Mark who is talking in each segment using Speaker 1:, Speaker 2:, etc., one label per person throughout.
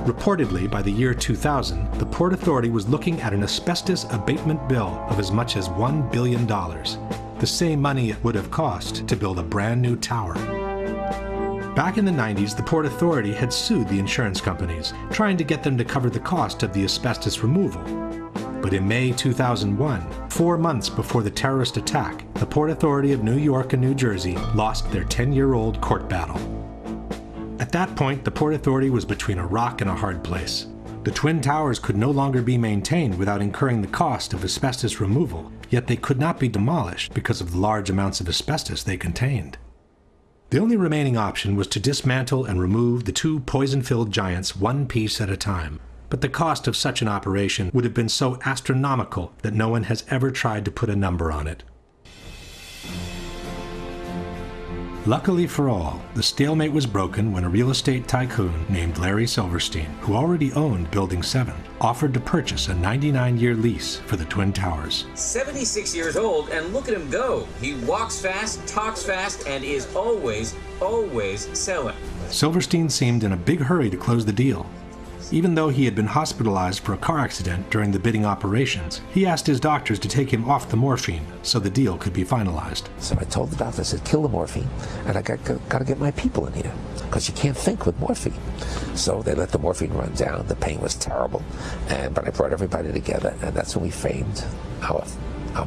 Speaker 1: Reportedly, by the year 2000, the Port Authority was looking at an asbestos abatement bill of as much as $1 billion, the same money it would have cost to build a brand new tower. Back in the 90s, the Port Authority had sued the insurance companies, trying to get them to cover the cost of the asbestos removal. But in May 2001, 4 months before the terrorist attack, the Port Authority of New York and New Jersey lost their 10-year-old court battle. At that point, the Port Authority was between a rock and a hard place. The Twin Towers could no longer be maintained without incurring the cost of asbestos removal, yet they could not be demolished because of the large amounts of asbestos they contained. The only remaining option was to dismantle and remove the two poison-filled giants one piece at a time. But the cost of such an operation would have been so astronomical that no one has ever tried to put a number on it. Luckily for all, the stalemate was broken when a real estate tycoon named Larry Silverstein, who already owned Building 7, offered to purchase a 99-year lease for the Twin Towers.
Speaker 2: 76 years old, and look at him go. He walks fast, talks fast, and is always selling.
Speaker 1: Silverstein seemed in a big hurry to close the deal. Even though he had been hospitalized for a car accident during the bidding operations, he asked his doctors to take him off the morphine so the deal could be finalized.
Speaker 3: So I told the doctor, I said, kill the morphine, and I got to get my people in here, because you can't think with morphine. So they let the morphine run down. The pain was terrible, but I brought everybody together, and that's when we framed our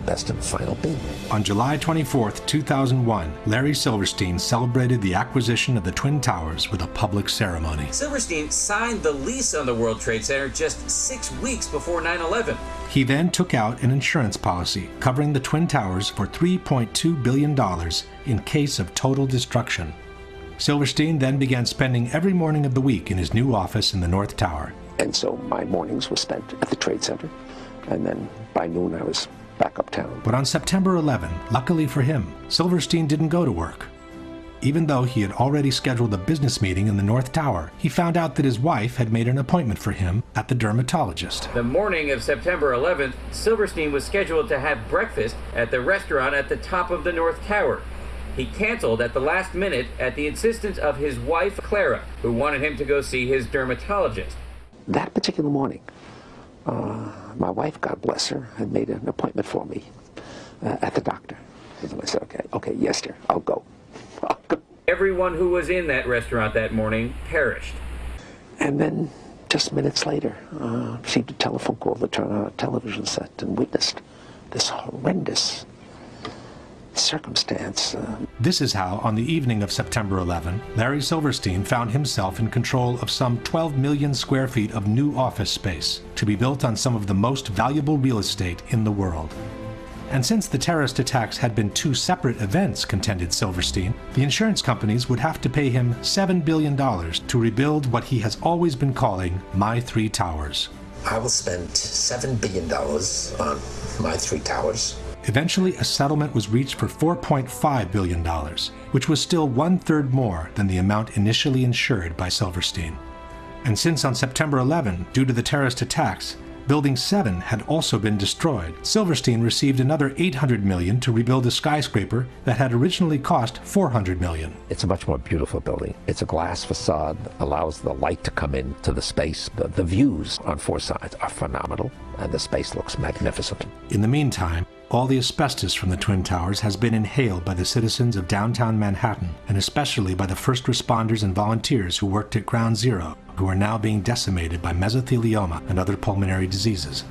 Speaker 3: best and final bid.
Speaker 1: On July 24, 2001, Larry Silverstein celebrated the acquisition of the Twin Towers with a public ceremony.
Speaker 2: Silverstein signed the lease on the World Trade Center just 6 weeks before 9/11.
Speaker 1: He then took out an insurance policy covering the Twin Towers for $3.2 billion in case of total destruction. Silverstein then began spending every morning of the week in his new office in the North Tower.
Speaker 3: And so my mornings were spent at the Trade Center, and then by noon I was back uptown.
Speaker 1: But on September 11, luckily for him, Silverstein didn't go to work. Even though he had already scheduled a business meeting in the North Tower, he found out that his wife had made an appointment for him at the dermatologist.
Speaker 2: The morning of September 11th, Silverstein was scheduled to have breakfast at the restaurant at the top of the North Tower. He canceled at the last minute at the insistence of his wife, Clara, who wanted him to go see his dermatologist.
Speaker 3: That particular morning, my wife, God bless her, had made an appointment for me at the doctor. And I said, okay, yes, dear, I'll go.
Speaker 2: Everyone who was in that restaurant that morning perished.
Speaker 3: And then, just minutes later, received a telephone call to turn on a television set and witnessed this horrendous circumstance.
Speaker 1: This is how, on the evening of September 11, Larry Silverstein found himself in control of some 12 million square feet of new office space to be built on some of the most valuable real estate in the world. And since the terrorist attacks had been two separate events, contended Silverstein, the insurance companies would have to pay him $7 billion to rebuild what he has always been calling My Three Towers.
Speaker 3: I will spend $7 billion on My Three Towers.
Speaker 1: Eventually, a settlement was reached for $4.5 billion, which was still 1/3 more than the amount initially insured by Silverstein. And since on September 11, due to the terrorist attacks, Building 7 had also been destroyed, Silverstein received another $800 million to rebuild a skyscraper that had originally cost $400 million.
Speaker 3: It's a much more beautiful building. It's a glass facade, allows the light to come into the space. The views on four sides are phenomenal, and the space looks magnificent.
Speaker 1: In the meantime, all the asbestos from the Twin Towers has been inhaled by the citizens of downtown Manhattan, and especially by the first responders and volunteers who worked at Ground Zero, who are now being decimated by mesothelioma and other pulmonary diseases.